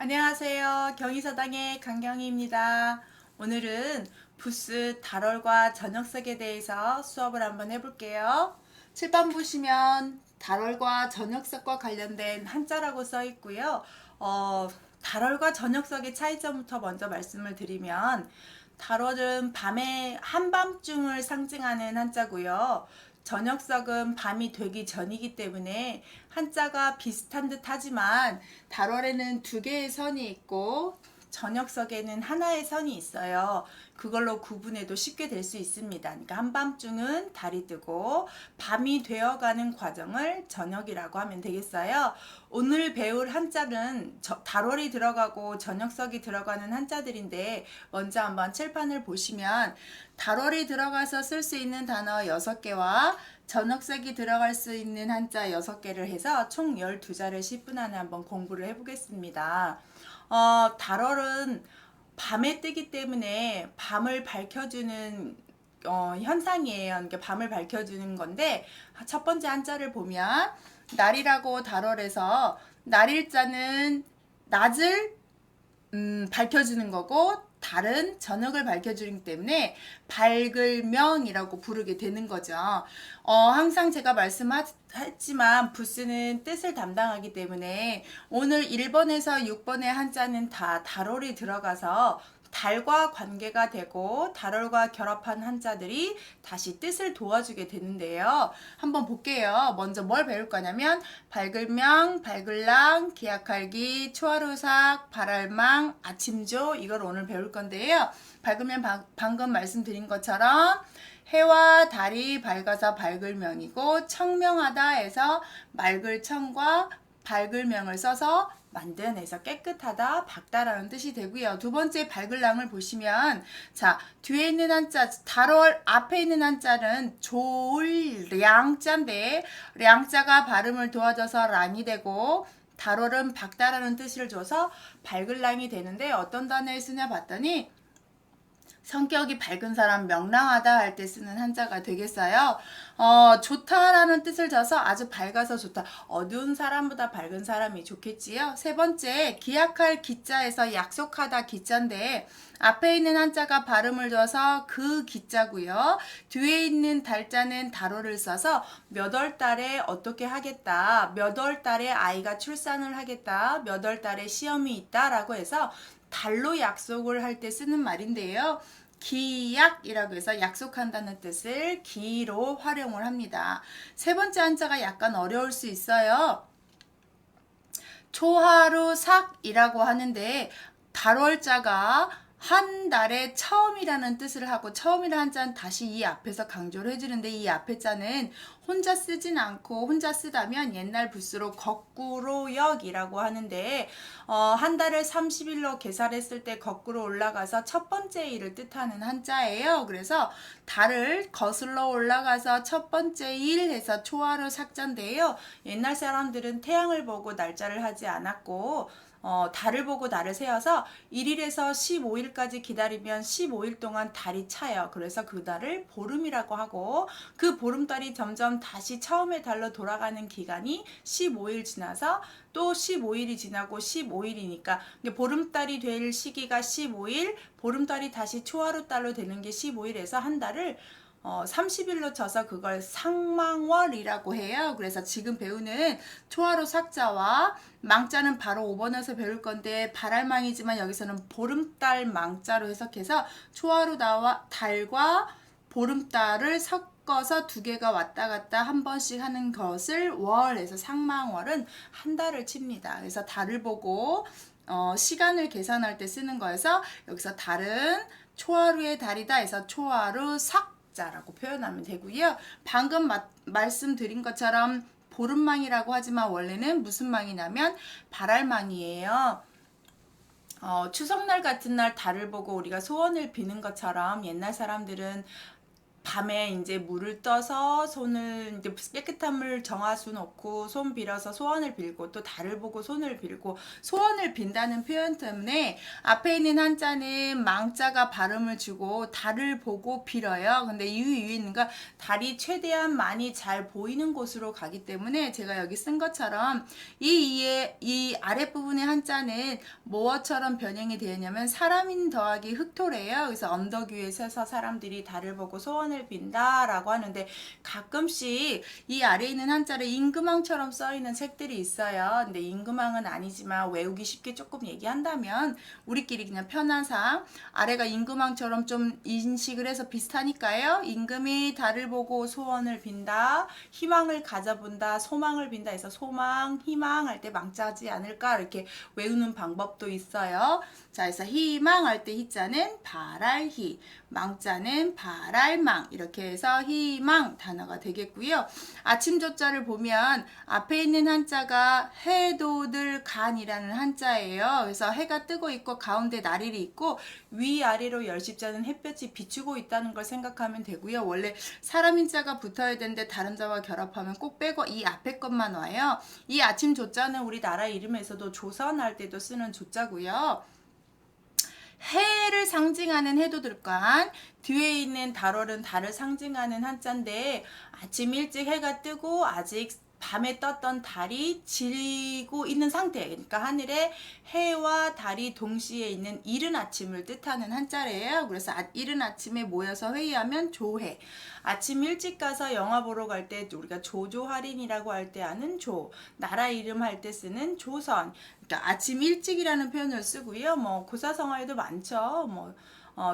안녕하세요. 경희서당의 강경희입니다. 오늘은 부스 달월과 저녁석에 대해서 수업을 한번 해볼게요. 칠판 보시면 달월과 저녁석과 관련된 한자라고 써 있고요. 달월과 저녁석의 차이점부터 먼저 말씀을 드리면 달월은 밤의 한밤중을 상징하는 한자고요. 저녁석은 밤이 되기 전이기 때문에 한자가 비슷한 듯 하지만 달월에는 두 개의 선이 있고 저녁석에는 하나의 선이 있어요. 그걸로 구분해도 쉽게 될 수 있습니다. 그러니까 한밤중은 달이 뜨고 밤이 되어가는 과정을 저녁이라고 하면 되겠어요. 오늘 배울 한자는 달월이 들어가고 저녁석이 들어가는 한자들인데 먼저 한번 칠판을 보시면 달월이 들어가서 쓸 수 있는 단어 6개와 저녁석이 들어갈 수 있는 한자 6개를 해서 총 12자를 10분 안에 한번 공부를 해보겠습니다. 달월은 밤에 뜨기 때문에 밤을 밝혀주는 현상이에요. 그러니까 밤을 밝혀주는 건데 첫 번째 한자를 보면 날이라고 달월에서 날일자는 낮을 밝혀주는 거고 달은 저녁을 밝혀주기 때문에 밝을명이라고 부르게 되는 거죠. 항상 제가 말씀했지만 부스는 뜻을 담당하기 때문에 오늘 1번에서 6번의 한자는 다 달월이 들어가서 달과 관계가 되고 달월과 결합한 한자들이 다시 뜻을 도와주게 되는데요. 한번 볼게요. 먼저 뭘 배울 거냐면 밝을명, 밝을랑, 기약할기, 초하루삭, 발알망, 아침조 이걸 오늘 배울 건데요. 밝으면 방금 말씀드린 것처럼 해와 달이 밝아서 밝을명이고 청명하다 해서 맑을 청과 밝을명을 써서 만든에서 깨끗하다, 밝다라는 뜻이 되고요. 두 번째 밝을랑을 보시면 자 뒤에 있는 한자 달월 앞에 있는 한자는 졸량자인데 량자가 발음을 도와줘서 랑이 되고 달월은 밝다라는 뜻을 줘서 밝을랑이 되는데 어떤 단어에 쓰냐 봤더니 성격이 밝은 사람, 명랑하다 할 때 쓰는 한자가 되겠어요. 좋다라는 뜻을 져서 아주 밝아서 좋다. 어두운 사람보다 밝은 사람이 좋겠지요. 세 번째, 기약할 기자에서 약속하다 기자인데 앞에 있는 한자가 발음을 줘서 그 기자고요. 뒤에 있는 달자는 달호를 써서 몇 월 달에 어떻게 하겠다. 몇 월 달에 아이가 출산을 하겠다. 몇 월 달에 시험이 있다라고 해서 달로 약속을 할 때 쓰는 말인데요. 기약이라고 해서 약속한다는 뜻을 기로 활용을 합니다. 세 번째 한자가 약간 어려울 수 있어요. 초하루삭이라고 하는데 달월자가 한 달의 처음이라는 뜻을 하고 처음이라는 한자는 다시 이 앞에서 강조를 해주는데 이 앞에 자는 혼자 쓰진 않고 혼자 쓰다면 옛날 부스로 거꾸로역이라고 하는데 한 달을 30일로 계산했을 때 거꾸로 올라가서 첫 번째 일을 뜻하는 한자예요. 그래서 달을 거슬러 올라가서 첫 번째 일 해서 초하루 삭자인데요. 옛날 사람들은 태양을 보고 날짜를 하지 않았고 달을 보고 날을 세어서 1일에서 15일까지 기다리면 15일 동안 달이 차요. 그래서 그 달을 보름이라고 하고 그 보름달이 점점 다시 처음의 달로 돌아가는 기간이 15일 지나서 또 15일이 지나고 15일이니까 보름달이 될 시기가 15일, 보름달이 다시 초하루 달로 되는 게 15일에서 한 달을 30일로 쳐서 그걸 상망월이라고 해요. 그래서 지금 배우는 초하루 삭자와 망자는 바로 5번에서 배울 건데 발알망이지만 여기서는 보름달 망자로 해석해서 초하루 달과 보름달을 섞어서 두 개가 왔다 갔다 한 번씩 하는 것을 월에서 상망월은 한 달을 칩니다. 그래서 달을 보고 시간을 계산할 때 쓰는 거여서 여기서 달은 초하루의 달이다 해서 초하루 삭 자라고 표현하면 되고요. 방금 말씀드린 것처럼 보름망이라고 하지만 원래는 무슨 망이냐면 발알망이에요. 추석날 같은 날 달을 보고 우리가 소원을 비는 것처럼 옛날 사람들은 밤에 이제 물을 떠서 손을 이제 깨끗한 물 정화수 넣고 손 빌어서 소원을 빌고 또 달을 보고 손을 빌고 소원을 빈다는 표현 때문에 앞에 있는 한자는 망자가 발음을 주고 달을 보고 빌어요. 근데 이 위에 있는 거 달이 최대한 많이 잘 보이는 곳으로 가기 때문에 제가 여기 쓴 것처럼 이 아랫부분의 한자는 뭐처럼 변형이 되었냐면 사람인 더하기 흑토래요. 그래서 언덕 위에 서서 사람들이 달을 보고 소원을 빈다라고 하는데 가끔씩 이 아래에 있는 한자를 임금왕처럼 써 있는 책들이 있어요. 근데 임금왕은 아니지만 외우기 쉽게 조금 얘기한다면 우리끼리 그냥 편한상 아래가 임금왕처럼 좀 인식을 해서 비슷하니까요. 임금이 달을 보고 소원을 빈다, 희망을 가져본다, 소망을 빈다 해서 소망, 희망 할 때 망자지 않을까 이렇게 외우는 방법도 있어요. 자, 그래서 희망할 때 희자는 바랄희, 망자는 바랄망 이렇게 해서 희망 단어가 되겠고요. 아침 조자를 보면 앞에 있는 한자가 해돋을 간이라는 한자예요. 그래서 해가 뜨고 있고 가운데 나릴이 있고 위아래로 열십자는 햇볕이 비추고 있다는 걸 생각하면 되고요. 원래 사람 인자가 붙어야 되는데 다른 자와 결합하면 꼭 빼고 이 앞에 것만 와요. 이 아침 조자는 우리나라 이름에서도 조선할 때도 쓰는 조자고요. 해를 상징하는 해돋을간 뒤에 있는 달월은 달을 상징하는 한자인데 아침 일찍 해가 뜨고 아직 밤에 떴던 달이 지고 있는 상태, 그러니까 하늘에 해와 달이 동시에 있는 이른 아침을 뜻하는 한자래요. 그래서 이른 아침에 모여서 회의하면 조회. 아침 일찍 가서 영화 보러 갈 때 우리가 조조할인이라고 할 때 하는 조, 나라 이름 할 때 쓰는 조선. 그러니까 아침 일찍이라는 표현을 쓰고요. 뭐 고사성어에도 많죠. 뭐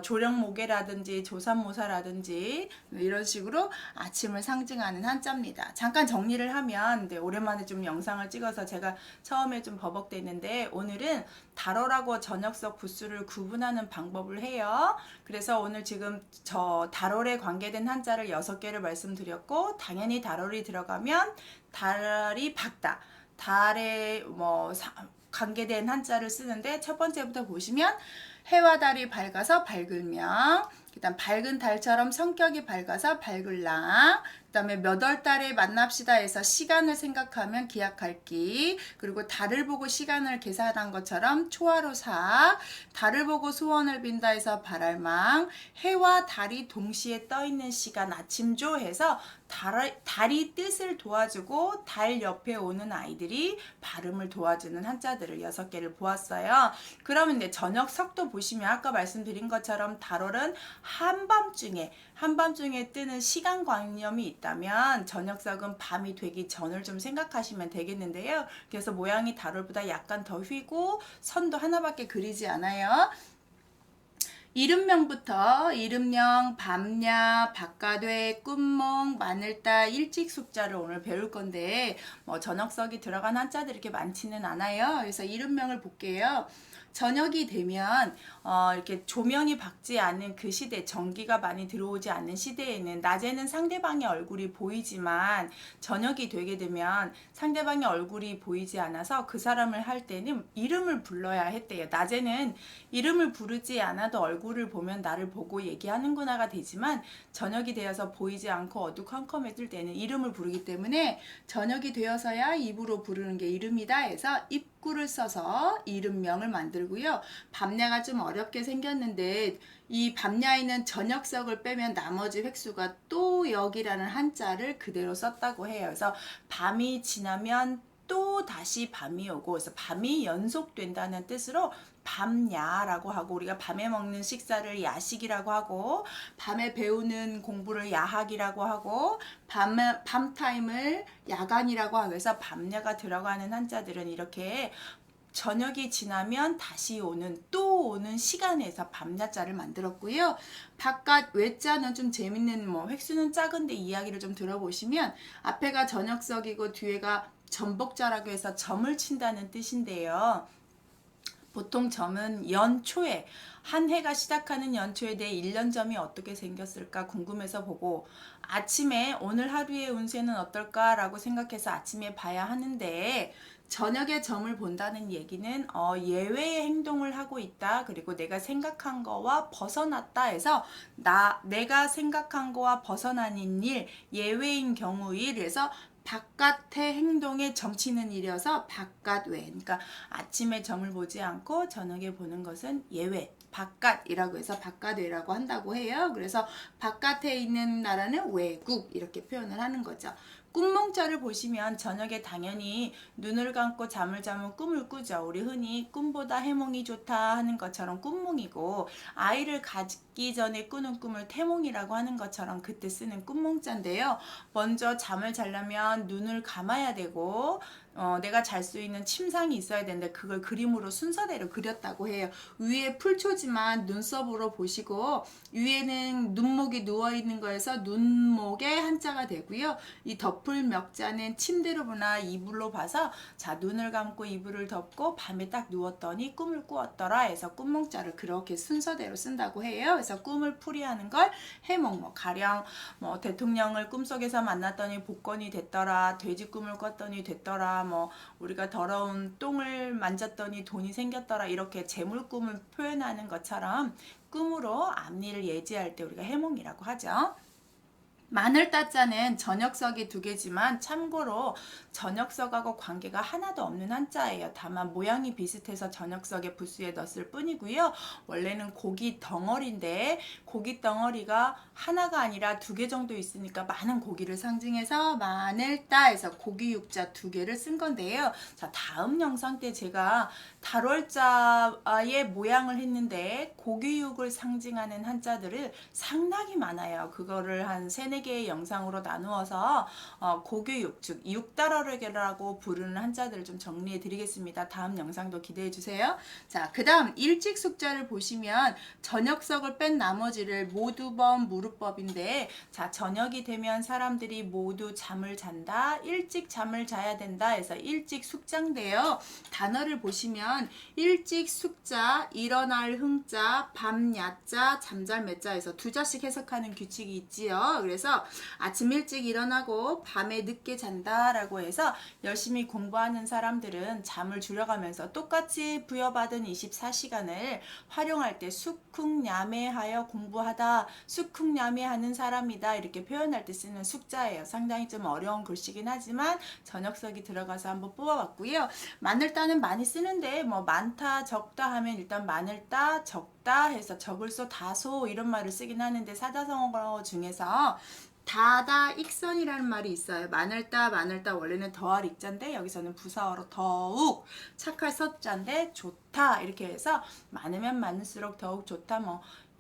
조령모계라든지 조산모사라든지 이런 식으로 아침을 상징하는 한자입니다. 잠깐 정리를 하면 오랜만에 좀 영상을 찍어서 제가 처음에 좀 버벅댔는데 오늘은 달월하고 저녁석 부수를 구분하는 방법을 해요. 그래서 오늘 지금 저 달월에 관계된 한자를 6개를 말씀드렸고 당연히 달월이 들어가면 달이 밝다. 달에 관계된 한자를 쓰는데 첫 번째부터 보시면 해와 달이 밝아서 밝을명, 그다음 밝은 달처럼 성격이 밝아서 밝을랑, 그다음에 몇 월 달에 만납시다 해서 시간을 생각하면 기약할기, 그리고 달을 보고 시간을 계산한 것처럼 초하루사, 달을 보고 소원을 빈다 해서 바랄망, 해와 달이 동시에 떠 있는 시간 아침조 해서 달이 뜻을 도와주고 달 옆에 오는 아이들이 발음을 도와주는 한자들을 6개를 보았어요. 그러면 이제 저녁 석도 보시면 아까 말씀드린 것처럼 달월은 한밤중에 뜨는 시간관념이 있다면 저녁석은 밤이 되기 전을 좀 생각하시면 되겠는데요. 그래서 모양이 달월보다 약간 더 휘고 선도 하나밖에 그리지 않아요. 이름명부터 이름명, 밤야, 바깥외, 꿈몽, 마늘따, 일찍숙자를 오늘 배울 건데 저녁석이 들어간 한자들이 이렇게 많지는 않아요. 그래서 이름명을 볼게요. 저녁이 되면 이렇게 조명이 밝지 않은 그 시대, 전기가 많이 들어오지 않는 시대에는 낮에는 상대방의 얼굴이 보이지만 저녁이 되게 되면 상대방의 얼굴이 보이지 않아서 그 사람을 할 때는 이름을 불러야 했대요. 낮에는 이름을 부르지 않아도 얼굴을 보면 나를 보고 얘기하는구나가 되지만 저녁이 되어서 보이지 않고 어두컴컴해질 때는 이름을 부르기 때문에 저녁이 되어서야 입으로 부르는 게 이름이다 해서 입구를 써서 이름명을 만들고요. 밤야가 좀 어렵게 생겼는데 이 밤야에는 저녁석을 빼면 나머지 획수가 또 여기라는 한자를 그대로 썼다고 해요. 그래서 밤이 지나면 또 다시 밤이 오고 그래서 밤이 연속된다는 뜻으로 밤야라고 하고 우리가 밤에 먹는 식사를 야식이라고 하고 밤에 배우는 공부를 야학이라고 하고 밤타임을 야간이라고 하고 해서 밤야가 들어가는 한자들은 이렇게 저녁이 지나면 다시 오는 또 오는 시간에서 밤야자를 만들었고요. 바깥 외자는 좀 재밌는 획수는 작은데 이야기를 좀 들어보시면 앞에가 저녁석이고 뒤에가 전복자라고 해서 점을 친다는 뜻인데요. 보통 점은 연초에 한 해가 시작하는 연초에 내 1년점이 어떻게 생겼을까 궁금해서 보고 아침에 오늘 하루의 운세는 어떨까라고 생각해서 아침에 봐야 하는데 저녁에 점을 본다는 얘기는 예외의 행동을 하고 있다. 그리고 내가 생각한 거와 벗어났다 해서 내가 생각한 거와 벗어나는 일, 예외인 경우일. 그래서 바깥의 행동에 점치는 일이어서 바깥외. 그러니까 아침에 점을 보지 않고 저녁에 보는 것은 예외. 바깥이라고 해서 바깥외라고 한다고 해요. 그래서 바깥에 있는 나라는 외국 이렇게 표현을 하는 거죠. 꿈몽자를 보시면 저녁에 당연히 눈을 감고 잠을 자면 꿈을 꾸죠. 우리 흔히 꿈보다 해몽이 좋다 하는 것처럼 꿈몽이고, 아이를 갖기 전에 꾸는 꿈을 태몽이라고 하는 것처럼 그때 쓰는 꿈몽자인데요. 먼저 잠을 자려면 눈을 감아야 되고 내가 잘 수 있는 침상이 있어야 되는데 그걸 그림으로 순서대로 그렸다고 해요. 위에 풀초지만 눈썹으로 보시고, 위에는 눈목이 누워있는 거에서 눈목에 한자가 되고요. 이 덮을 멱자는 침대로 보나 이불로 봐서 자, 눈을 감고 이불을 덮고 밤에 딱 누웠더니 꿈을 꾸었더라 해서 꿈몽자를 그렇게 순서대로 쓴다고 해요. 그래서 꿈을 풀이하는 걸 해몽, 가령 대통령을 꿈속에서 만났더니 복권이 됐더라, 돼지 꿈을 꿨더니 됐더라, 우리가 더러운 똥을 만졌더니 돈이 생겼더라, 이렇게 재물 꿈을 표현하는 것처럼 꿈으로 앞일을 예지할 때 우리가 해몽이라고 하죠. 마늘 따자는 저녁석이 2개지만 참고로 저녁석하고 관계가 하나도 없는 한자예요. 다만 모양이 비슷해서 저녁석에 부스에 넣었을 뿐이고요. 원래는 고기 덩어리인데 고기 덩어리가 하나가 아니라 2개 정도 있으니까 많은 고기를 상징해서 마늘따에서 고기 육자 2개를 쓴 건데요. 자, 다음 영상 때 제가 달월자의 모양을 했는데 고기육을 상징하는 한자들을 상당히 많아요. 그거를 한 3-4개의 영상으로 나누어서 고기육, 즉 육달어르게라고 부르는 한자들을 좀 정리해 드리겠습니다. 다음 영상도 기대해 주세요. 자, 그 다음 일직숙자를 보시면 저녁석을 뺀 나머지를 모두법, 무릎법인데, 자, 저녁이 되면 사람들이 모두 잠을 잔다, 일찍 잠을 자야 된다 해서 일직숙자인데요. 단어를 보시면 일찍 숙자, 일어날 흥자, 밤 야자, 잠잘 매자에서 2자씩 해석하는 규칙이 있지요. 그래서 아침 일찍 일어나고 밤에 늦게 잔다라고 해서 열심히 공부하는 사람들은 잠을 줄여가면서 똑같이 부여받은 24시간을 활용할 때 숙흥야매하여 공부하다, 숙흥야매하는 사람이다 이렇게 표현할 때 쓰는 숙자예요. 상당히 좀 어려운 글씨긴 하지만 저녁석이 들어가서 한번 뽑아봤고요. 마늘 따는 많이 쓰는데 많다 적다 하면 일단 마늘 따 적다 해서 적을소 다소 이런 말을 쓰긴 하는데, 사자성어 중에서 다다 익선이라는 말이 있어요. 마늘따 원래는 더할 익자인데 여기서는 부사어로 더욱, 착할 서자인데 좋다 이렇게 해서 많으면 많을수록 더욱 좋다,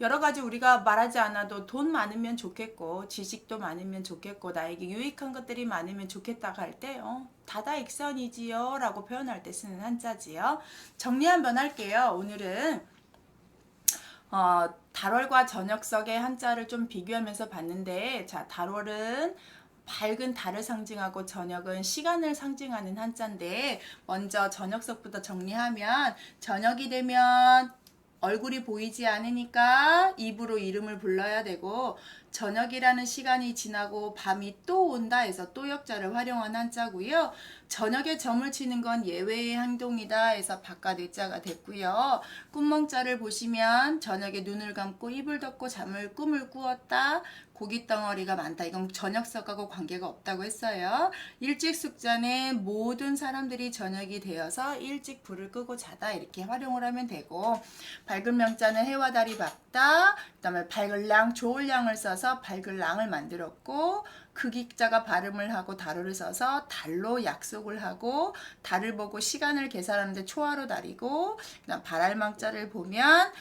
여러 가지 우리가 말하지 않아도 돈 많으면 좋겠고 지식도 많으면 좋겠고 나에게 유익한 것들이 많으면 좋겠다고 할 때 다다익선이지요 라고 표현할 때 쓰는 한자지요. 정리 한번 할게요. 오늘은 달월과 저녁석의 한자를 좀 비교하면서 봤는데, 자, 달월은 밝은 달을 상징하고 저녁은 시간을 상징하는 한자인데, 먼저 저녁석부터 정리하면 저녁이 되면 얼굴이 보이지 않으니까 입으로 이름을 불러야 되고, 저녁이라는 시간이 지나고 밤이 또 온다 해서 또 역자를 활용한 한자고요. 저녁에 점을 치는 건 예외의 행동이다 해서 바깥 의자가 됐고요. 꿈몽자를 보시면 저녁에 눈을 감고 입을 덮고 꿈을 꾸었다, 고기 덩어리가 많다, 이건 저녁석하고 관계가 없다고 했어요. 일찍 숙자는 모든 사람들이 저녁이 되어서 일찍 불을 끄고 자다 이렇게 활용을 하면 되고, 밝은 명자는 해와 달이 밝다, 그 다음에 밝을 랑, 좋을 량을 써서 밝을 랑을 만들었고, 극익자가 발음을 하고 달호를 써서 달로 약속을 하고, 달을 보고 시간을 계산하는데 초하로 달이고, 그다음 발알망자를 보면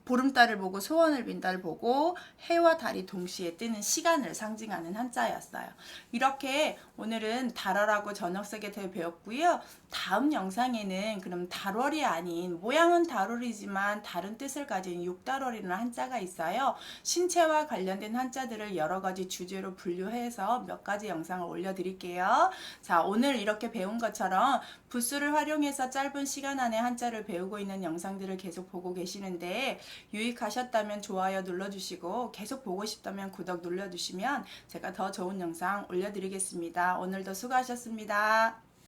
보름달을 보고 소원을 빈달을 보고 해와 달이 동시에 뜨는 시간을 상징하는 한자였어요. 이렇게 오늘은 달월하고 저녁석에 대해 배웠고요. 다음 영상에는 그럼 달월이 아닌, 모양은 달월이지만 다른 뜻을 가진 육달월이라는 한자가 있어요. 신체와 관련된 한자들을 여러 가지 주제로 분류해서 몇 가지 영상을 올려드릴게요. 자, 오늘 이렇게 배운 것처럼 부스를 활용해서 짧은 시간 안에 한자를 배우고 있는 영상들을 계속 보고 계시는데, 유익하셨다면 좋아요 눌러주시고 계속 보고 싶다면 구독 눌러주시면 제가 더 좋은 영상 올려드리겠습니다. 오늘도 수고하셨습니다.